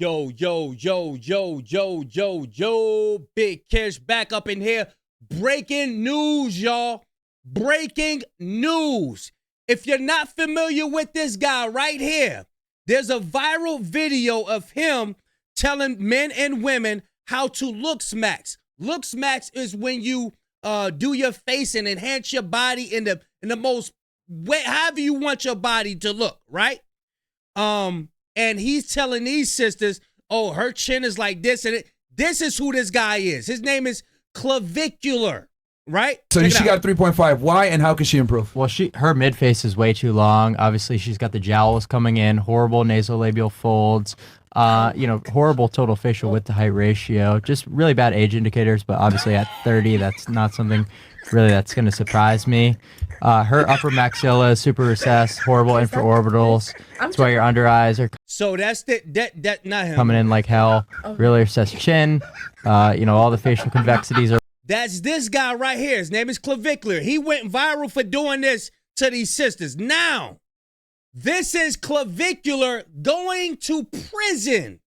Yo, Big Kish back up in here. Breaking news, y'all. Breaking news. If you're not familiar with this guy right here, there's a viral video of him telling men and women how to looks max. Looks max is when you do your face and enhance your body in the most way, however you want your body to look, right? And he's telling these sisters, oh, her chin is like this, and this is who this guy is. His name is Clavicular, right? So she got 3.5. Why and how can she improve? Well, her mid face is way too long. Obviously, she's got the jowls coming in, horrible nasolabial folds, horrible total facial width to height ratio, just really bad age indicators. But obviously, at 30, that's not something really that's going to surprise me. Her upper maxilla is super recessed, horrible infraorbitals. That's why your under eyes are. So that's that not him. Coming in like hell. Really recessed chin. All the facial convexities are. That's this guy right here. His name is Clavicular. He went viral for doing this to these sisters. Now, this is Clavicular going to prison.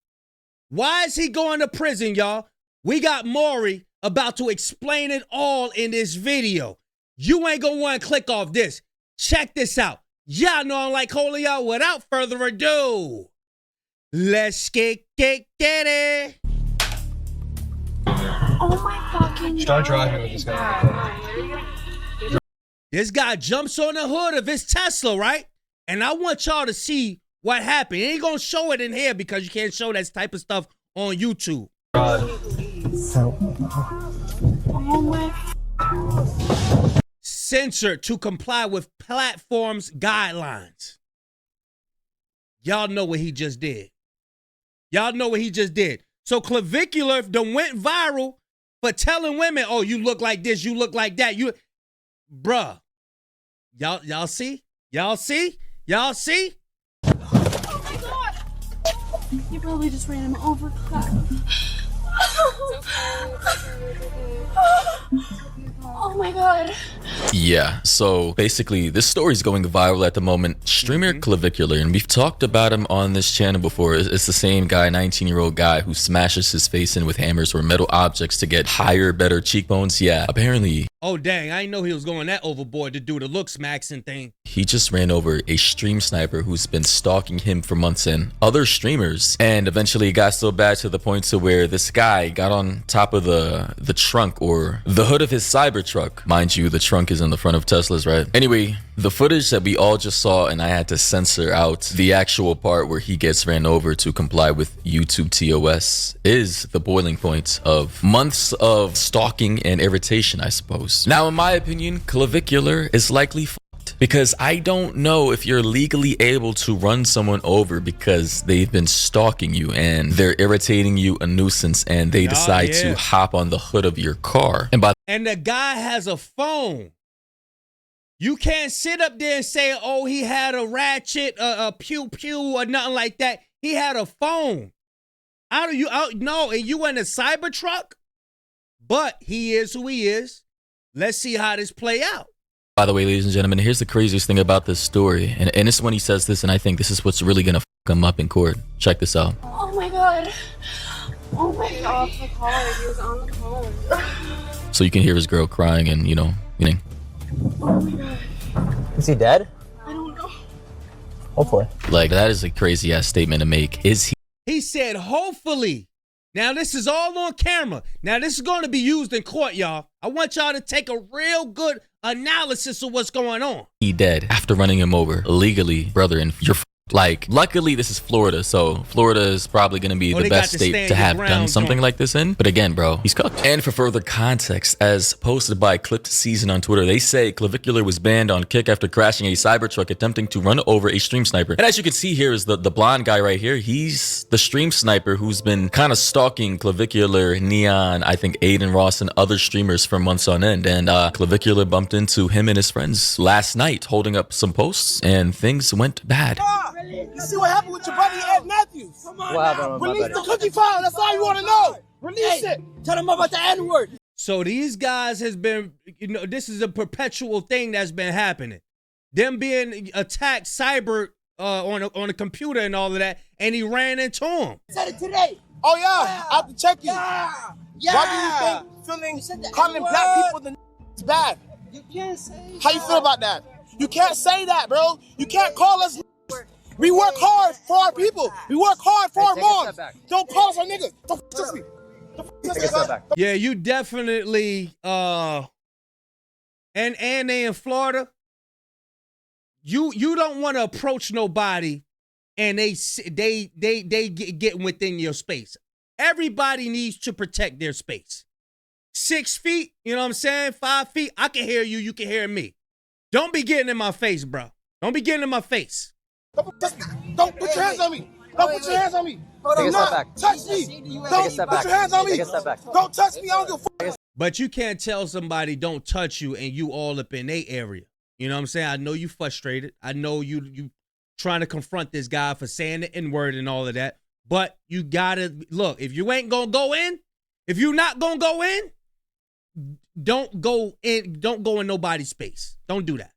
Why is he going to prison, y'all? We got Maury about to explain it all in this video. You ain't gonna want to click off this. Check this out. Y'all know I like holding y'all. Without further ado, let's get it. Oh my fucking God. Start driving with this guy. This guy jumps on the hood of his Tesla, right? And I want y'all to see what happened. He ain't gonna show it in here because you can't show that type of stuff on YouTube. Oh my. Censored to comply with platform's guidelines. Y'all know what he just did. So Clavicular done went viral for telling women, oh, you look like this, you look like that. Bruh. Y'all see? Y'all see? Oh my God. You probably just ran him over, Clap. Oh my God. Yeah, so basically this story is going viral at the moment. Streamer Clavicular, and we've talked about him on this channel before. It's the same guy, 19-year-old guy who smashes his face in with hammers or metal objects to get higher, better cheekbones. Yeah, apparently. Oh dang, I didn't know he was going that overboard to do the looks maxing thing. He just ran over a stream sniper who's been stalking him for months and other streamers. And eventually it got so bad to the point to where this guy got on top of the trunk or the hood of his cyber truck. Mind you, the trunk is in the front of Teslas, right? Anyway, the footage that we all just saw, and I had to censor out the actual part where he gets ran over to comply with YouTube TOS, is the boiling point of months of stalking and irritation, I suppose. Now, in my opinion, Clavicular is likely fucked because I don't know if you're legally able to run someone over because they've been stalking you and they're irritating you, a nuisance, and they decide to hop on the hood of your car. And the guy has a phone. You can't sit up there and say, oh, he had a ratchet, a pew-pew, or nothing like that. He had a phone. How do you no, and you in a cyber truck? But he is who he is. Let's see how this play out. By the way, ladies and gentlemen, here's the craziest thing about this story. And this is when he says this, and I think this is what's really going to fuck him up in court. Check this out. Oh my God. Oh my God. Off the car. He was on the car. So you can hear his girl crying and, Oh my God. Is he dead? I don't know. Hopefully. like, that is a crazy ass statement to make. Is he? He said, hopefully. Now, this is all on camera. Now, this is going to be used in court, y'all. I want y'all to take a real good analysis of what's going on. He dead after running him over illegally, brother, and you're like, luckily this is Florida, so Florida is probably going to be the best state to have done something like this in. But again, bro, he's cooked. And for further context, as posted by Clipped Season on Twitter, they say Clavicular was banned on Kick after crashing a Cybertruck attempting to run over a stream sniper. And as you can see here is the blonde guy right here. He's the stream sniper who's been kind of stalking Clavicular, Neon, I think Aiden Ross, and other streamers for months on end. And Clavicular bumped into him and his friends last night holding up some posts, and things went bad. You see what happened with your buddy Ed Matthews? Come on, now. Release the cookie file. That's all you want to know. Release it. Tell them about the N-word. So these guys has been, this is a perpetual thing that's been happening. Them being attacked cyber on the computer and all of that, and he ran into him. Said it today. Oh yeah, I have to check you. Why do you think calling black people the is bad? You can't say. How you feel about that? You can't say that, bro. You can't call us. We work hard for our people. We work hard for our moms. Don't call us our niggas. Don't touch me. Yeah, you definitely and they in Florida. You don't want to approach nobody and they get within your space. Everybody needs to protect their space. 6 feet, you know what I'm saying? 5 feet, I can hear you, you can hear me. Don't be getting in my face, bro. Don't be getting in my face. Don't put your hands on me. Don't put your hands on me. Take a step back. Touch me. Don't put your hands on me. Take a step back. Don't touch me. I don't give a fuck. But you can't tell somebody don't touch you and you all up in their area. You know what I'm saying? I know you frustrated. I know you trying to confront this guy for saying the N-word and all of that. But you gotta look, if you ain't gonna go in, if you're not gonna go in, don't go in nobody's space. Don't do that.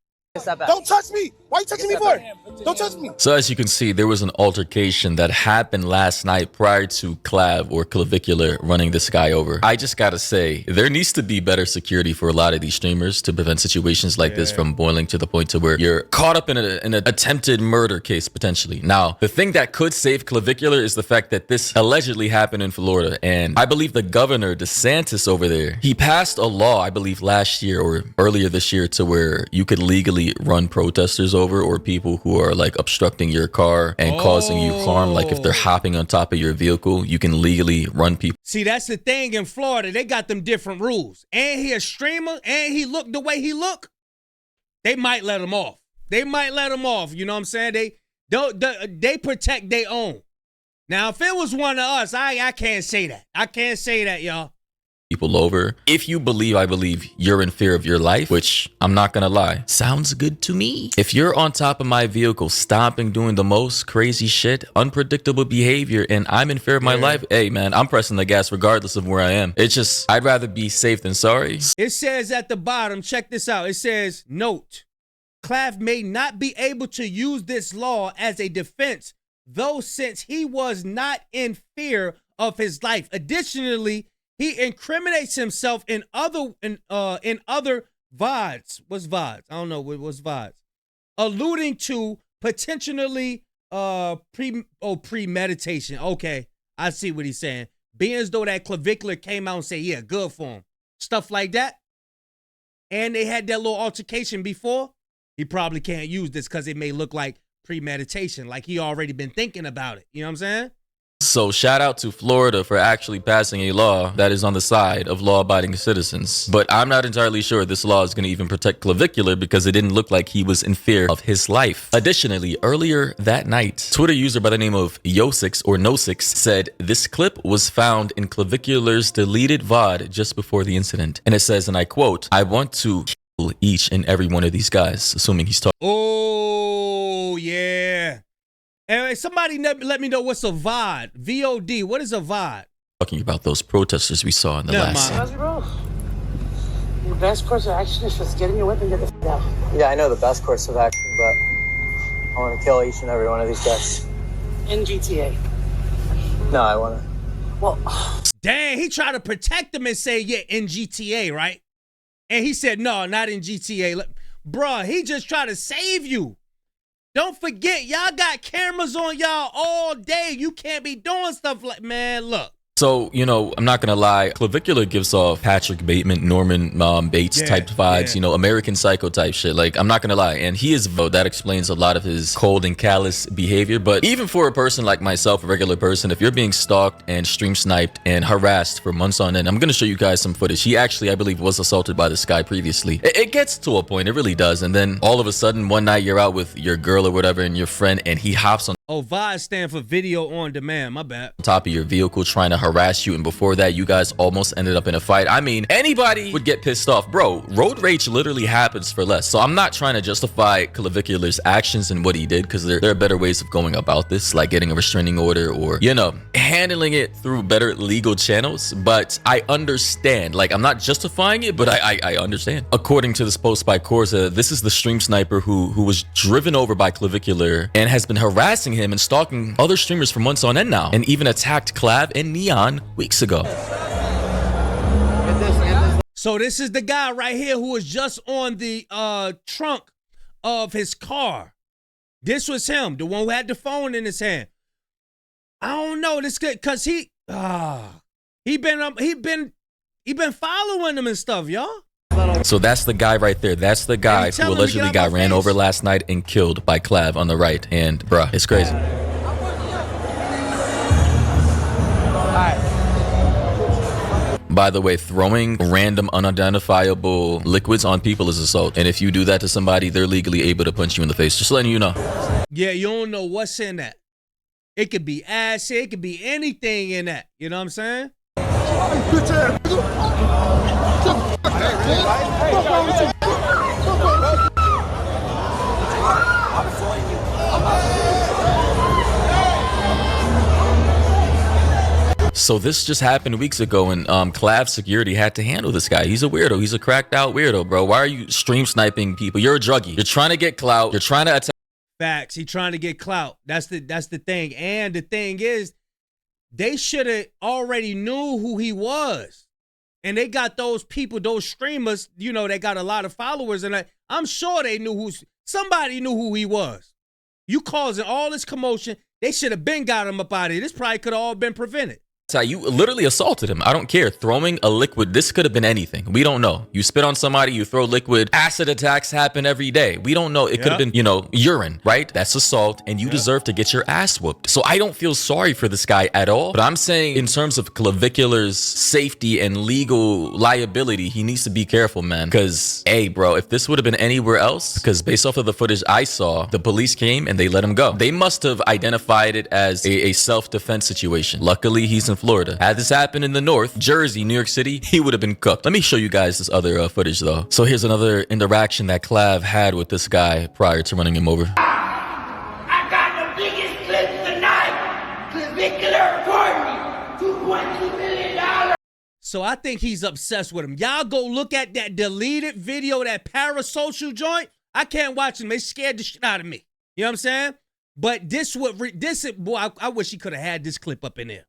Don't touch me. Why are you touching me for? Don't touch me. So as you can see, there was an altercation that happened last night prior to Clavicular running this guy over. I just gotta say, there needs to be better security for a lot of these streamers to prevent situations like this from boiling to the point to where you're caught up in an attempted murder case potentially. Now, the thing that could save Clavicular is the fact that this allegedly happened in Florida, and I believe the governor DeSantis over there, he passed a law, I believe last year or earlier this year, to where you could legally run protesters over, or people who are like obstructing your car and causing you harm. Like if they're hopping on top of your vehicle, you can legally run people. See, that's the thing in Florida. They got them different rules. And he a streamer, and he look the way he look. They might let him off. They might let him off. You know what I'm saying? They protect their own. Now, if it was one of us, I can't say that. I can't say that, y'all. People over. If you believe, I believe you're in fear of your life, which I'm not gonna lie, sounds good to me. If you're on top of my vehicle, stopping, doing the most crazy shit, unpredictable behavior, and I'm in fear of my life, hey man, I'm pressing the gas regardless of where I am. It's just, I'd rather be safe than sorry. It says at the bottom, check this out. It says, note, Clav may not be able to use this law as a defense, though, since he was not in fear of his life. Additionally, he incriminates himself in other VODs. What's VODs? I don't know what's VODs. Alluding to potentially premeditation. Okay, I see what he's saying. Being as though that Clavicular came out and said, yeah, good for him. Stuff like that. And they had that little altercation before. He probably can't use this because it may look like premeditation, like he already been thinking about it. You know what I'm saying? So shout out to Florida for actually passing a law that is on the side of law-abiding citizens. But I'm not entirely sure this law is going to even protect Clavicular because it didn't look like he was in fear of his life. Additionally, earlier that night, Twitter user by the name of Yo6 or No6 said this clip was found in Clavicular's deleted VOD just before the incident. And it says, and I quote, "I want to kill each and every one of these guys," assuming he's talking. Oh, yeah. And somebody let me know what's a VOD. VOD. What is a VOD? Talking about those protesters we saw in the last. Bro, your best course of action is just get in your whip and get the f out. Yeah, I know the best course of action, but I want to kill each and every one of these guys. In GTA. No, I want to. Well, dang, he tried to protect him and say, yeah, in GTA, right? And he said, no, not in GTA. Bruh, he just tried to save you. Don't forget, y'all got cameras on y'all all day. You can't be doing stuff like, man, look. So, you know, I'm not going to lie. Clavicular gives off Patrick Bateman, Norman Bates type vibes, you know, American Psycho type shit. Like, I'm not going to lie. And he is, that explains a lot of his cold and callous behavior. But even for a person like myself, a regular person, if you're being stalked and stream sniped and harassed for months on end, I'm going to show you guys some footage. He actually, I believe, was assaulted by this guy previously. It gets to a point. It really does. And then all of a sudden, one night you're out with your girl or whatever and your friend, and he hops on Oh, VOD stand for video on demand. My bad. Top of your vehicle trying to harass you, and before that you guys almost ended up in a fight. I mean, anybody would get pissed off, bro. Road rage literally happens for less. So I'm not trying to justify Clavicular's actions and what he did, because there are better ways of going about this, like getting a restraining order or, you know, handling it through better legal channels. But I understand, like, I'm not justifying it, but I understand. According to this post by Corza, this is the stream sniper who was driven over by Clavicular and has been harassing him and stalking other streamers for months on end now, and even attacked Clav and Neon weeks ago. So this is the guy right here who was just on the trunk of his car. This was him, the one who had the phone in his hand. I don't know this good because he been following him and stuff, y'all. So that's the guy right there. That's the guy who allegedly got ran over last night and killed by Clav on the right. And bruh, it's crazy. By the way, throwing random unidentifiable liquids on people is assault. And if you do that to somebody, they're legally able to punch you in the face. Just letting you know. Yeah, you don't know what's in that. It could be acid. It could be anything in that. You know what I'm saying? So this just happened weeks ago, and Clav security had to handle this guy. He's a weirdo. He's a cracked out weirdo, bro. Why are you stream sniping people? You're a druggie. You're trying to get clout. You're trying to attack. Facts. He trying to get clout. That's the thing. And the thing is, they should have already knew who he was. And they got those people, those streamers, you know, they got a lot of followers, and I'm sure they knew somebody knew who he was. You causing all this commotion. They should have been got him up out of here. This probably could have all been prevented. You literally assaulted him. I don't care. Throwing a liquid, this could have been anything. We don't know. You spit on somebody, you throw liquid. Acid attacks happen every day. We don't know. It could have been, you know, urine, right? That's assault, and you deserve to get your ass whooped. So I don't feel sorry for this guy at all. But I'm saying in terms of Clavicular's safety and legal liability, he needs to be careful, man. Because, hey, bro, if this would have been anywhere else, because based off of the footage I saw, the police came and they let him go. They must have identified it as a self-defense situation. Luckily, he's in Florida. Had this happened in the North, Jersey, New York City, he would have been cooked. Let me show you guys this other footage though. So here's another interaction that Clav had with this guy prior to running him over. I got the biggest clip tonight. Clavicular report me $2.2 million. So I think he's obsessed with him. Y'all go look at that deleted video, that parasocial joint. I can't watch him. They scared the shit out of me. You know what I'm saying? But boy, I wish he could have had this clip up in there.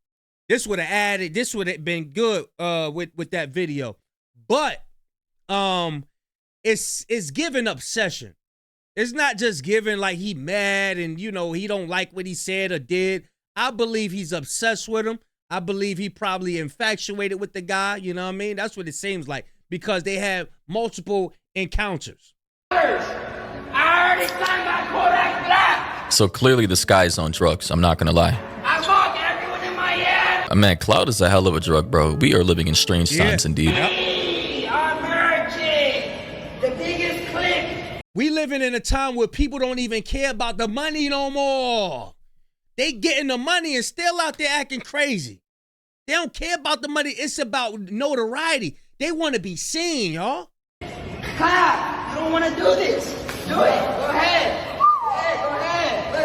This would have been good with that video. But it's giving obsession. It's not just giving like he mad and, you know, he don't like what he said or did. I believe he's obsessed with him. I believe he probably infatuated with the guy, you know what I mean? That's what it seems like, because they have multiple encounters. I already signed my Kodak Black. So clearly this guy's on drugs. I'm not gonna lie. I bought everyone in my head. Man, cloud is a hell of a drug, bro. We are living in strange times indeed. Hey, I'm merging. The biggest clip. We living in a time where people don't even care about the money no more. They getting the money and still out there acting crazy. They don't care about the money. It's about notoriety. They want to be seen, y'all. Clap. You don't want to do this. Do it. Go ahead.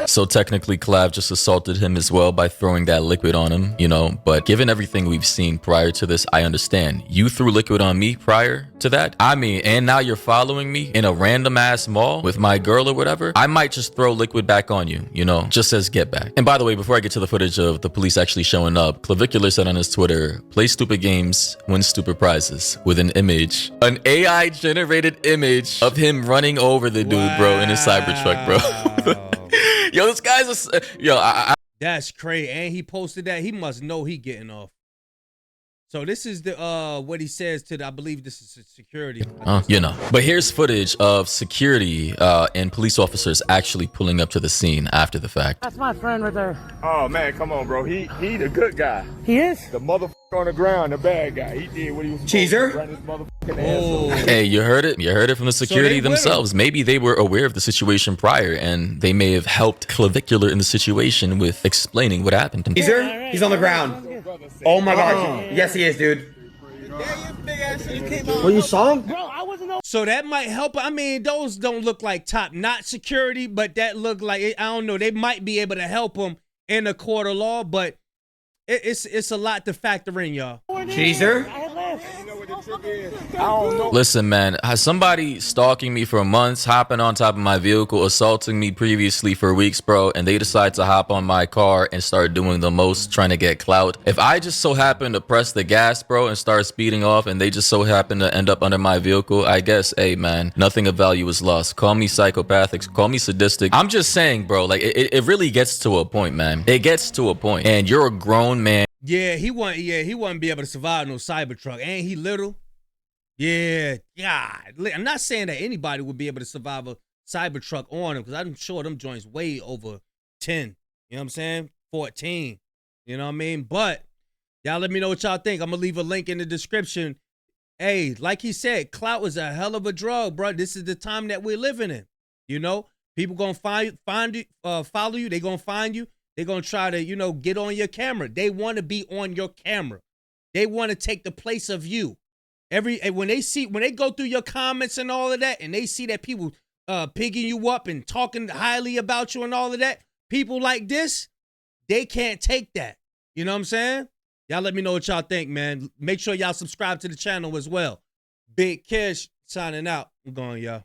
So technically Clav just assaulted him as well by throwing that liquid on him, you know, but given everything we've seen prior to this, I understand. You threw liquid on me prior to that. I mean, and now you're following me in a random ass mall with my girl or whatever. I might just throw liquid back on you, you know, just as get back. And by the way, before I get to the footage of the police actually showing up, Clavicular said on his Twitter, play stupid games, win stupid prizes, with an image, an AI generated image of him running over the dude, bro, in his Cybertruck, bro. Yo, this guy's That's crazy. And he posted that. He must know he getting off. So this is the what he says to the, I believe this is security. You know. But here's footage of security and police officers actually pulling up to the scene after the fact. That's my friend right there. Oh man, come on, bro. He the good guy. He is? The motherfucker on the ground, the bad guy. He did what he was supposed to. Run his motherfucker Oh. Hey, you heard it. You heard it from the security themselves. Maybe they were aware of the situation prior, and they may have helped Clavicular in the situation with explaining what happened. Caesar, he's on the ground. Oh my gosh. Yes, he is, dude. Well, you saw him? So that might help. I mean, those don't look like top-notch security, but that look like, I don't know, they might be able to help him in a court of law, but it's a lot to factor in, y'all. Caesar? Listen, man, has somebody stalking me for months, hopping on top of my vehicle, assaulting me previously for weeks, bro, and they decide to hop on my car and start doing the most, trying to get clout. If I just so happen to press the gas, bro, and start speeding off, and they just so happen to end up under my vehicle, I guess, hey, man, nothing of value is lost. Call me psychopathic, call me sadistic. I'm just saying, bro, like, it really gets to a point, man. It gets to a point, and you're a grown man. Yeah, he wouldn't be able to survive no Cybertruck. Ain't he little? Yeah, God. I'm not saying that anybody would be able to survive a Cybertruck on him, because I'm sure them joints way over 10. You know what I'm saying? 14. You know what I mean? But y'all let me know what y'all think. I'm going to leave a link in the description. Hey, like he said, clout is a hell of a drug, bro. This is the time that we're living in. You know, people going to follow you. They going to find you. They're going to try to, you know, get on your camera. They want to be on your camera. They want to take the place of you. When they go through your comments and all of that, and they see that people pigging you up and talking highly about you and all of that, people like this, they can't take that. You know what I'm saying? Y'all let me know what y'all think, man. Make sure y'all subscribe to the channel as well. Big Kish signing out. I'm going, y'all.